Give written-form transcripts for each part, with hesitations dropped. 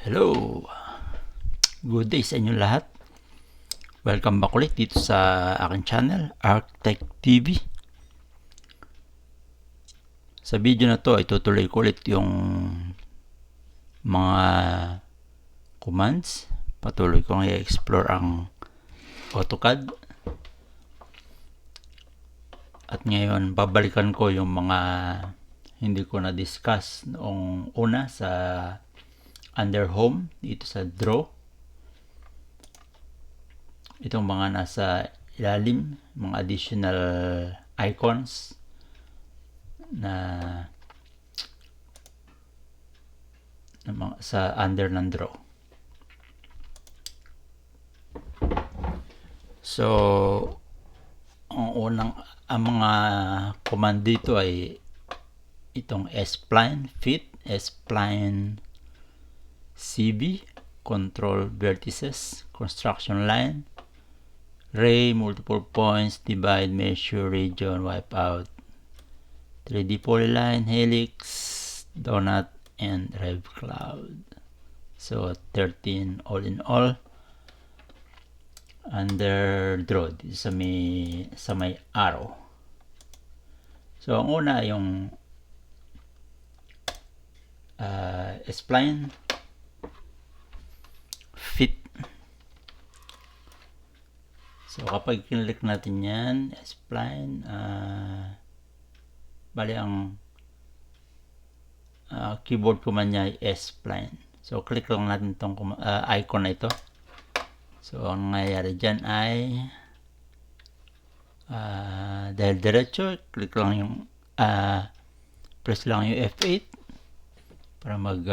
Hello! Good day sa inyo lahat. Welcome back ulit dito sa aking channel, ArcTech TV. Sa video na to ay tutuloy ko ulit yung mga commands. Patuloy kong i-explore ang AutoCAD. At ngayon, babalikan ko yung mga hindi ko na-discuss noong una sa under home, dito sa draw. Itong mga nasa ilalim, mga additional icons na sa under ng draw. So, ang mga command dito ay itong S-Spline Fit, S-Spline CB, Control Vertices, Construction Line, Ray, Multiple Points, Divide, Measure, Region, Wipeout, 3D Polyline, Helix, Donut, and Rev Cloud. So 13 all in all under draw sa may arrow. So ang una yung spline fit. So kapag kinlik natin yan, spline, bali ang keyboard command niya ay spline. So click lang natin itong icon na ito. So ang nangyayari dyan ay dahil diretso, click lang yung press lang yung F8 para mag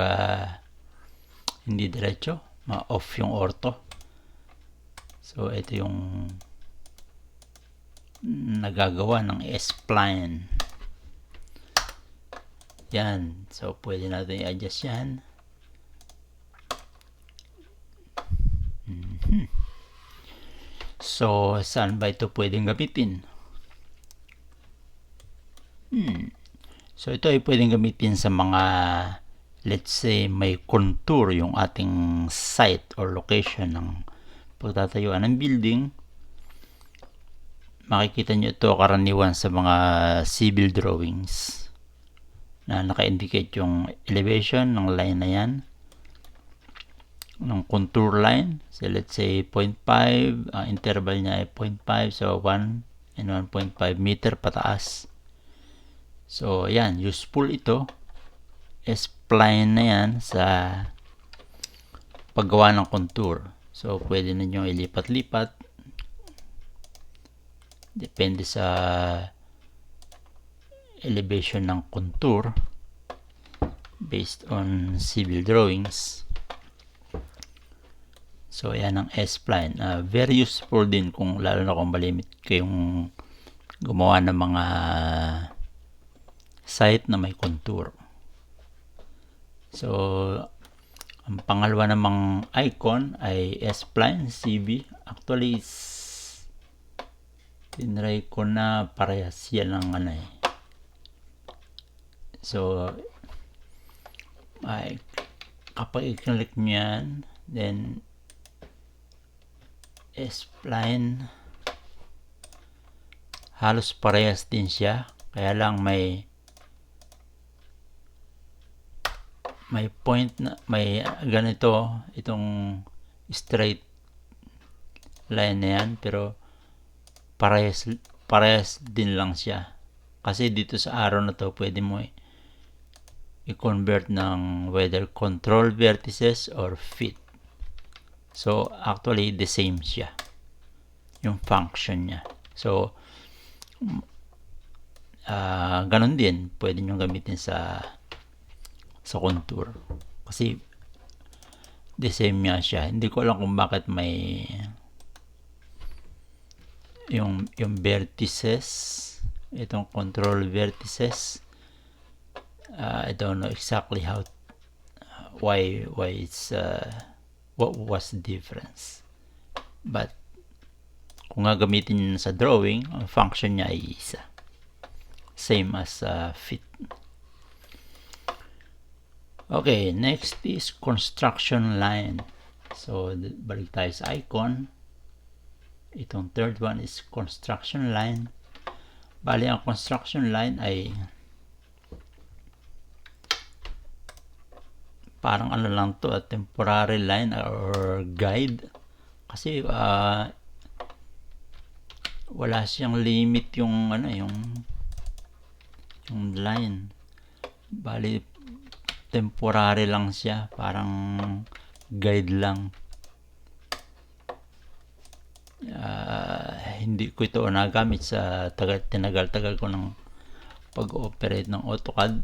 hindi diretso, ma-off yung ortho. So ito yung nagagawa ng S-Spline. Yan. So pwede natin i-adjust yan. So saan ba ito pwedeng gamitin? So ito ay pwedeng gamitin sa mga, let's say, may contour yung ating site or location ng pagtatayuan ng building. Makikita nyo ito karaniwan sa mga civil drawings na naka-indicate yung elevation ng line na yan, ng contour line. So let's say 0.5, ang interval niya ay 0.5, so 1 and 1.5 meter pataas. So yan, useful ito, S-Spline na yan sa paggawa ng contour. So pwede ninyong ilipat-lipat depende sa elevation ng contour based on civil drawings. So yan ang S-Spline. Very useful din kung lalo na kung malimit kayong gumawa ng mga site na may contour. So ang pangalawa namang icon ay S-Spline CB. Actually tinry ko na parehas yan ng ano eh. So kapag i-click nyo yan, then S-Spline halos parehas din siya, kaya lang may point na may ganito, itong straight line na yan, pero parehas din lang siya. Kasi dito sa arrow na to pwede mo i-convert ng whether control vertices or fit. So actually the same siya yung function niya. So ganun din pwede nyo gamitin sa contour kasi the same nga siya. Hindi ko alam kung bakit may yung vertices, itong control vertices, I don't know exactly how why it's what was the difference, but kung gagamitin sa drawing, ang function niya ay isa, same as fit. Okay, next is construction line. So, balik tayo sa icon. Itong third one is construction line. Bali, ang construction line ay parang ano lang to, a temporary line or guide. Kasi wala siyang limit yung ano, yung line. Bali, temporary lang siya, parang guide lang. Hindi ko ito nagamit sa tinagal-tagal ko ng pag-operate ng AutoCAD.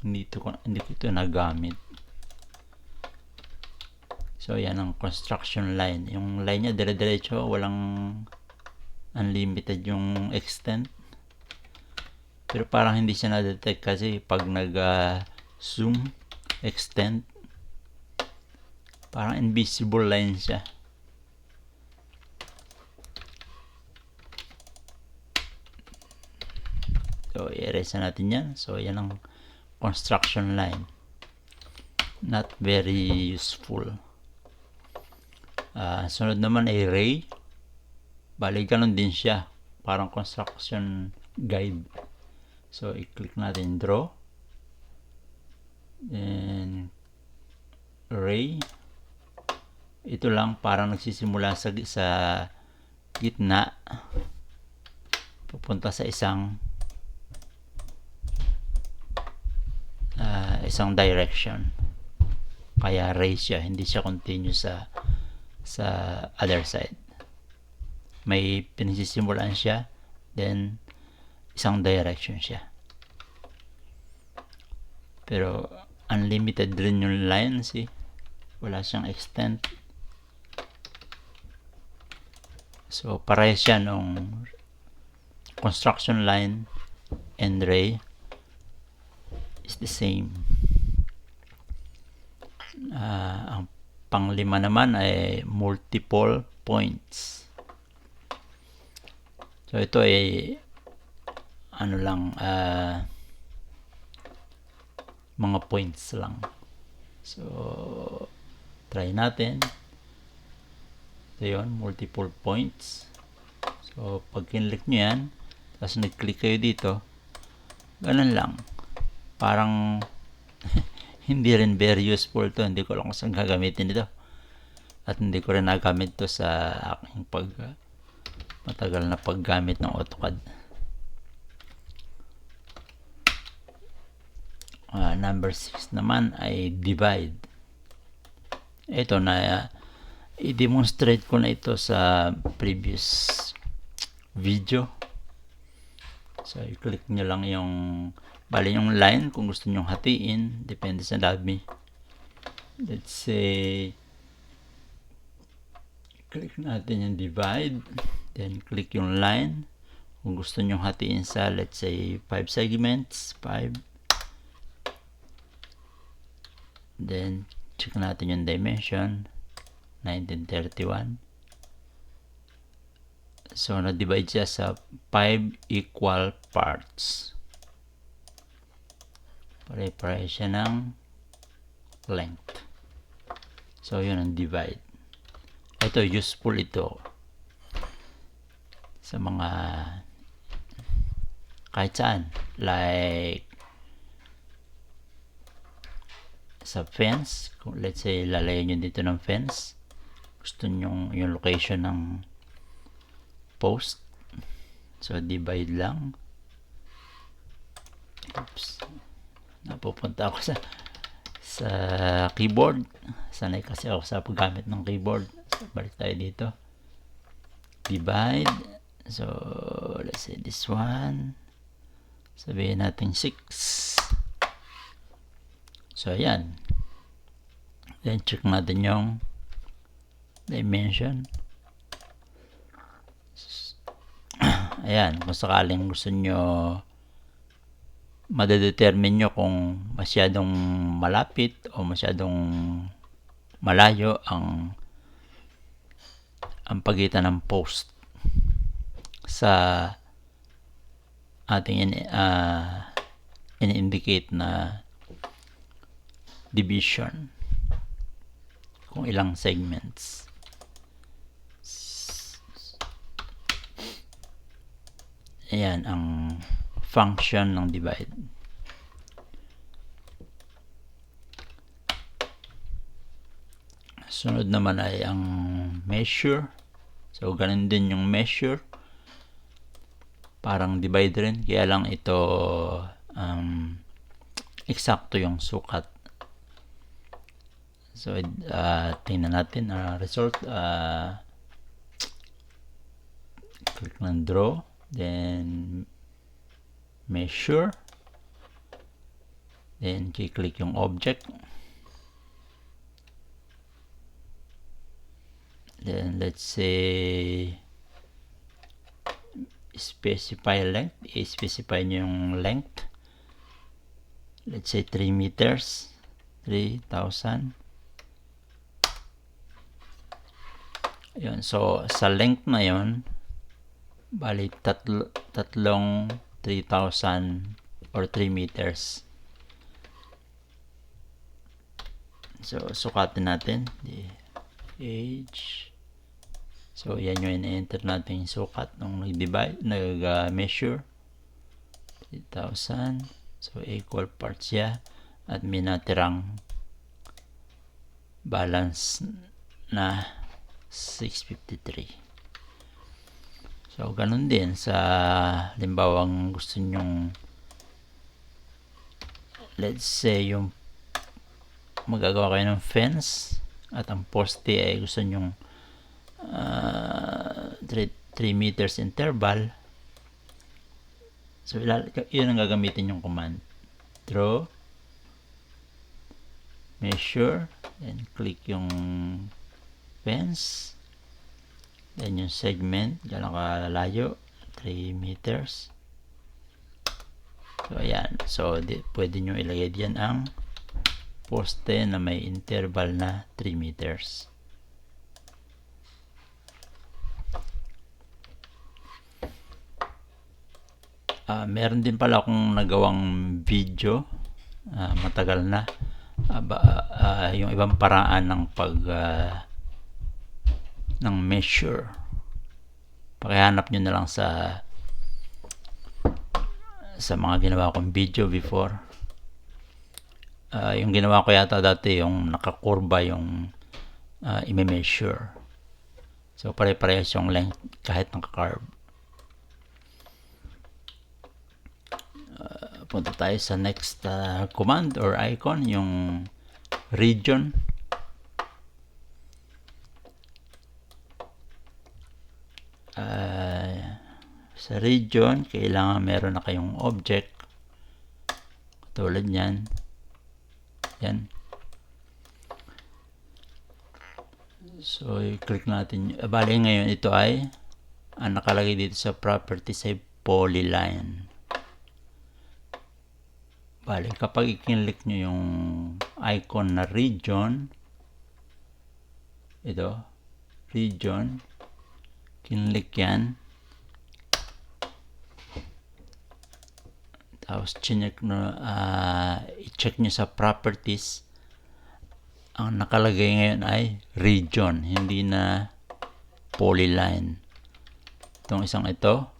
Hindi ko ito nagamit. So yan ang construction line. Yung line niya dire-diretso, walang unlimited yung extent. Pero parang hindi siya na-detect kasi pag nag-zoom extent, parang invisible line siya. So i-erase natin yan. So yan ang construction line. Not very useful. Sunod naman ay ray. Bali ganun din siya, parang construction guide. So i-click natin draw, then ray. Ito lang, parang nagsisimula sa gitna pupunta sa isang direction, kaya ray siya, hindi siya continuous sa other side. May pinasisimulan siya, then isang direction siya. Pero unlimited rin yung line, see? Wala siyang extent. So parehas siya nung construction line and ray is the same. Ang panglima naman ay multiple points. So ito ay ano lang, mga points lang. So try natin. So yun, multiple points. So pag kinlik nyo yan, tapos nag-click kayo dito, ganun lang. Parang hindi rin very useful to. Hindi ko lang kung saan gagamitin ito. At hindi ko rin nagamit to sa aking matagal na paggamit ng AutoCAD. Number 6 naman ay divide. Ito na i-demonstrate ko na ito sa previous video. So i-click nyo lang yung bali yung line kung gusto nyo hatiin, depende sa dami. Let's say click natin yung divide, then click yung line kung gusto nyo hatiin sa, let's say 5 segments, 5. Then check natin yung dimension, 1931. So na-divide siya sa 5 equal parts. Pare-pare siya ng length. So yun ang divide. Ito useful ito sa mga kahit saan, like sa fence. Kung let's say lalayan nyo dito ng fence, gusto nyo yung location ng post, so divide lang. Oops, napupunta ako sa keyboard. Sanay kasi ako sa paggamit ng keyboard. So balik tayo dito, divide. So let's say this one, sabihin natin 6. So ayan, then check natin yung dimension. Ayan, kung sakaling gusto nyo madedetermine nyo kung masyadong malapit o masyadong malayo ang pagitan ng post sa ating in-indicate na division, kung ilang segments. Ayan ang function ng divide. Sunod naman ay ang measure. So ganun din yung measure, parang divide rin, kaya lang ito eksakto yung sukat. So tingnan natin result. Click ng draw, then measure, then click yung object, then let's say specify length. I-specify nyo yung length, let's say 3 meters, 3,000. Yun. So sa length na yun, bali tatlong 3,000 or 3 meters. So sukatin natin age. So yan yung enter natin yung sukat nung nag-divide, nag-measure 3,000. So equal parts siya at may natirang balance na 653. So ganun din sa halimbawang gusto nyong, let's say yung magagawa kayo ng fence at ang poste ay gusto nyong 3 meters interval. So yun ang gagamitin yung command, draw, measure, then click yung fence, then yung segment, gano'ng kalayo, 3 meters. So ayan, so pwede nyo ilagay diyan ang poste na may interval na 3 meters. Meron din pala akong nagawang video, matagal na, yung ibang paraan ng ng measure. Pakihanap nyo na lang sa mga ginawa kong video before. Yung ginawa ko yata dati yung nakakurba yung i-measure. So pare-parehas yung length kahit naka-curve. Punta tayo sa next command or icon, yung region. Sa region, kailangan meron na kayong object tulad yan. Yan. So i-click natin. Bali ngayon ito ay ang nakalagay dito sa properties ay polyline. Bali kapag i-click nyo yung icon na region, ito region, kinlik yan, tapos i-check nyo sa properties, ang nakalagay ngayon ay region, hindi na polyline. Itong isang ito,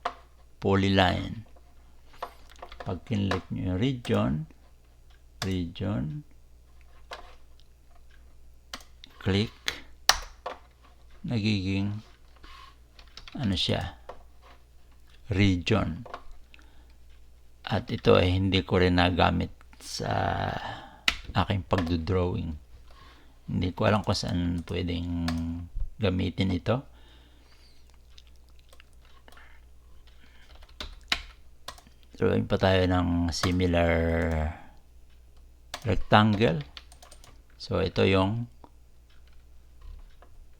polyline. Pag kinlik nyo yung region, click, nagiging ano siya, region. At ito ay hindi ko rin nagamit sa aking pagdodrawing. Hindi ko alam kung saan pwedeng gamitin ito. Drawing pa tayo ng similar rectangle. So ito yung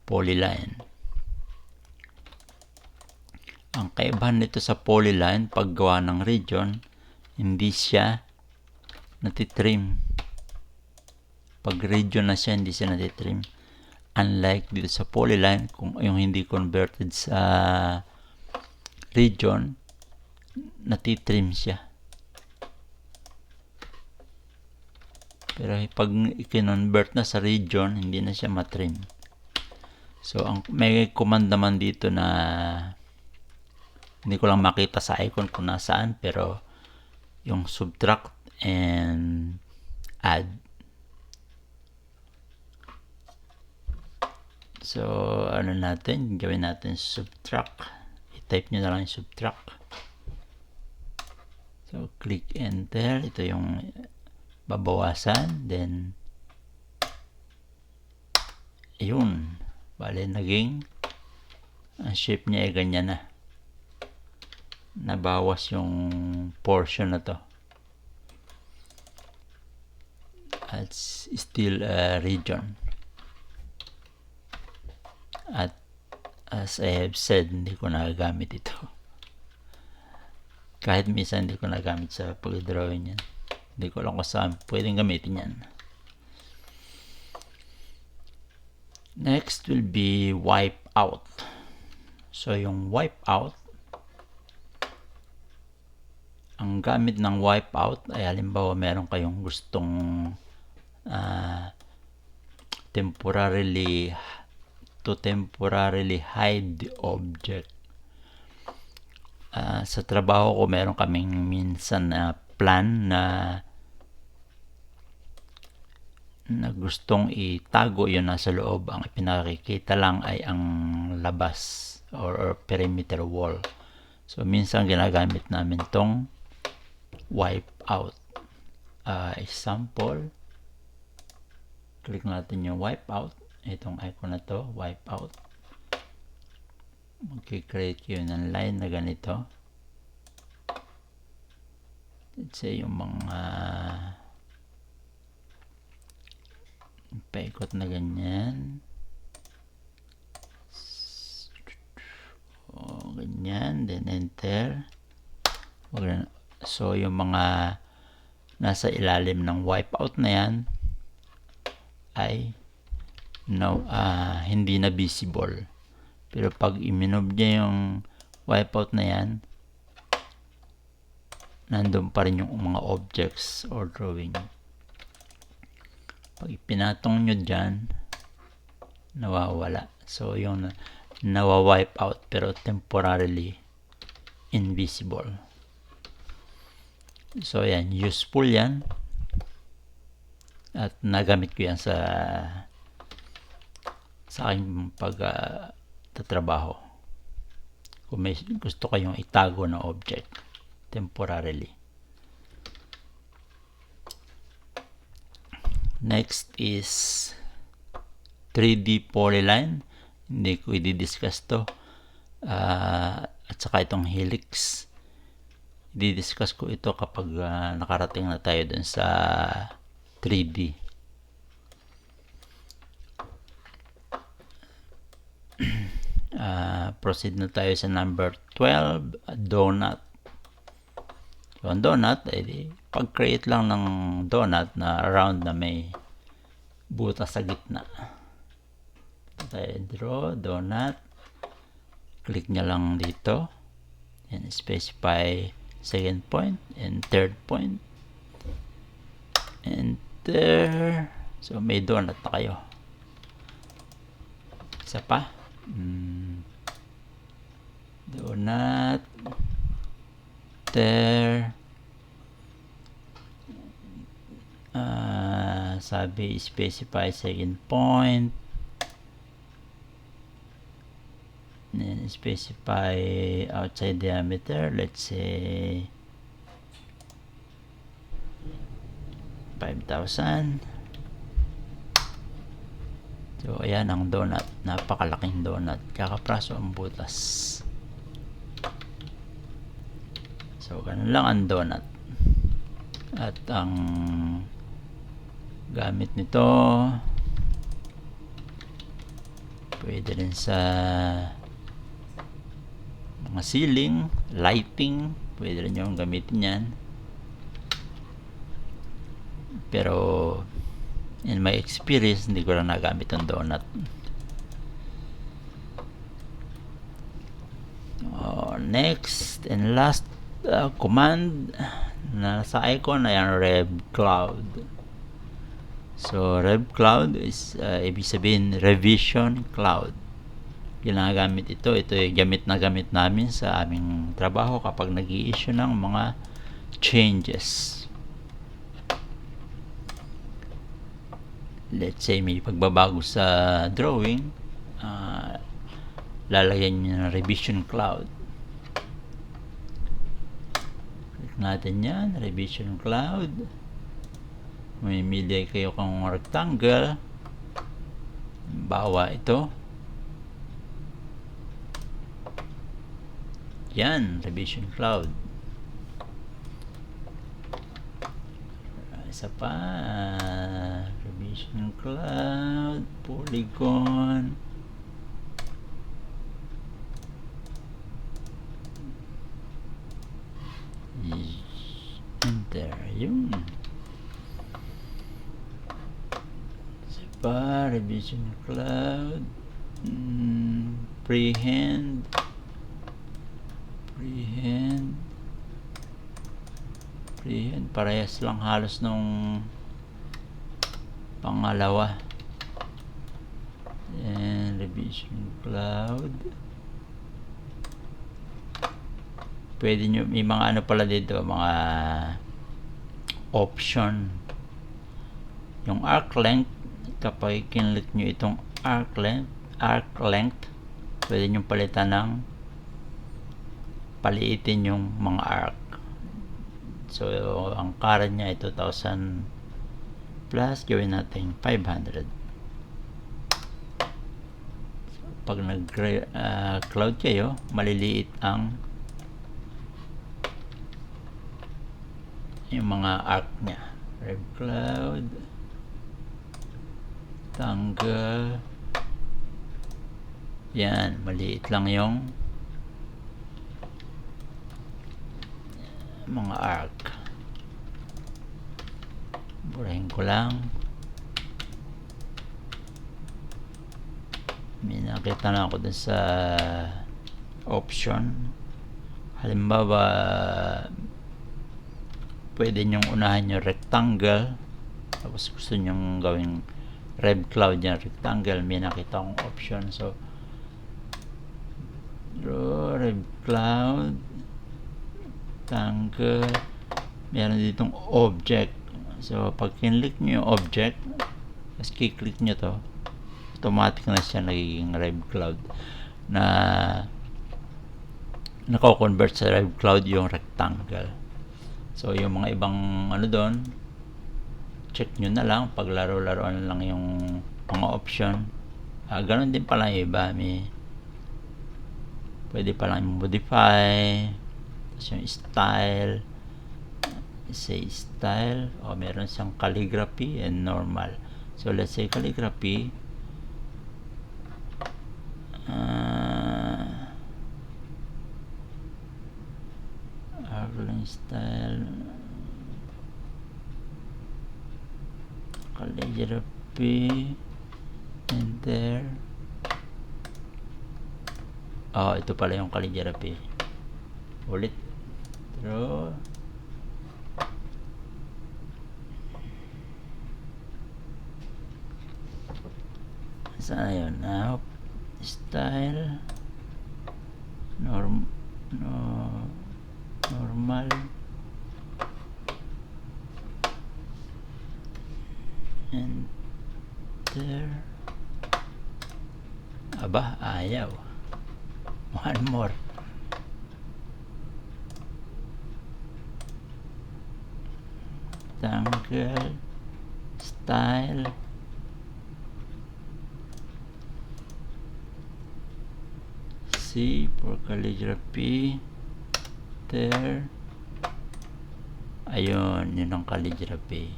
polyline. Ang kaibahan nito sa polyline, paggawa ng region, hindi siya natitrim. Pag region na siya, hindi siya natitrim. Unlike dito sa polyline, kung yung hindi converted sa region, natitrim siya. Pero pag i-convert na sa region, hindi na siya matrim. So, may command naman dito na hindi ko lang makita sa icon kung nasaan, pero yung subtract and add. So, ano natin? Gawin natin subtract. I-type nyo na lang yung subtract. So, click enter. Ito yung babawasan. Then, yun. Bale, naging ang shape niya ay ganyan na. Nabawas yung portion na to. At still a region. At as I have said, hindi ko nagagamit ito. Kahit minsan hindi ko nagamit sa pag-drawing yan. Hindi ko alam kung saan pwedeng gamitin yan. Next will be wipe out. So yung wipe out, ang gamit ng wipe out ay halimbawa meron kayong gustong temporarily hide the object. Sa trabaho ko meron kaming minsan plan na gustong itago yun nasa loob. Ang pinakikita lang ay ang labas or perimeter wall. So minsan ginagamit namin tong wipe out. Example, click natin yung wipe out. Itong icon na to, wipe out. Mag-create kayo ng line na ganito. Let's say yung mga paikot na ganyan. Ganyan, then enter. So yung mga nasa ilalim ng wipeout na yan ay hindi na visible. Pero pag i-move niya yung wipeout na yan, nandun pa rin yung mga objects or drawing. Pag ipinatong nyo dyan, nawawala. So yung nawa-wipe out pero temporarily invisible. So yan, useful yan. At nagamit ko yan sa aking pagtatrabaho. Kung may gusto kayong itago na object temporarily. Next is 3D polyline. Hindi ko i-discuss to. At saka itong helix. I-discuss ko ito kapag nakarating na tayo dun sa 3D. Proceed na tayo sa number 12, donut. So, ang donut, pag-create lang ng donut na round na may butas sa gitna. Tayo draw, donut. Click nyo lang dito. And specify second point and third point. Enter. So, may donut na kayo. Isa pa. Donut. Enter. Sabi, specify second point. Then specify outside diameter, let's say 5,000. So ayan ang donut, napakalaking donut, kakapraso ang butas. So ganun lang ang donut. At ang gamit nito pwede rin sa mga ceiling, lighting, pwede rin yung gamitin yan. Pero in my experience, hindi ko lang nagamit ang donut. Next and last command na sa icon ay ang rev cloud. So, So, Rev Cloud is ibig sabihin revision cloud. Ginagamit ito. Ito ay gamit na gamit namin sa aming trabaho kapag nag-i-issue ng mga changes. Let's say may pagbabago sa drawing, lalagyan nyo ng revision cloud. Click natin yan, revision cloud. Mamimili kayo kung rectangle, bawa ito. Yan, revision cloud. Isa pa, revision cloud, polygon. Enter, yun. Isa pa, revision cloud, freehand, parehas lang halos nung pangalawa. And revision cloud, pwede nyo, may mga ano pala dito, mga option. Yung arc length, kapag kinlik nyo itong arc length, pwede nyo palitan ng paliitin yung mga arc. So, ang current niya ay 2,000 plus, gawin natin 500. So, pag nag-cloud kayo, maliliit ang yung mga arc niya. Rev cloud, tanggal, yan, maliit lang yung mga arc. Burahin ko lang. May nakita na ako dun sa option. Halimbawa, pwede nyong unahan yung rectangle, tapos gusto nyong gawing rev cloud yung rectangle. May nakita akong option. So, draw rev cloud, rectangle, meron ditong object. So, pag kinlik nyo yung object, tapos kiklik nyo to, automatic na siya nagiging rev cloud na nako-convert sa rev cloud yung rectangle. So, yung mga ibang ano doon, check nyo na lang, paglaro-laroan lang yung mga option. Ganon din pala yung iba, pwede palang modify, yung style, say style, meron siyang calligraphy and normal. So let's say calligraphy, outline style, calligraphy, enter. Ito pala yung calligraphy. Ulit, draw, saan yun? Style, normal, enter. Aba, ayaw. One more. Tanggal, style, C for calligraphy, there. Ayun, yun ang calligraphy.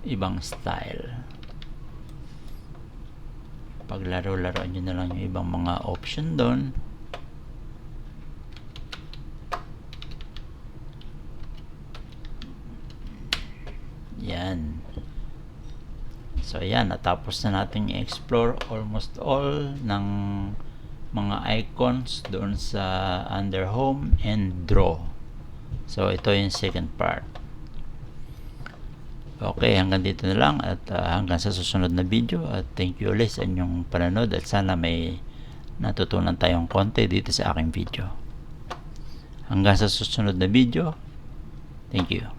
Ibang style. Paglaro-laro nyo na lang yung ibang mga option doon. Yan. So, ayan. Natapos na natin i-explore almost all ng mga icons doon sa under home and draw. So, ito yung second part. Okay, hanggang dito na lang at hanggang sa susunod na video, at thank you ulit sa inyong panonood at sana may natutunan tayong konti dito sa aking video. Hanggang sa susunod na video, thank you.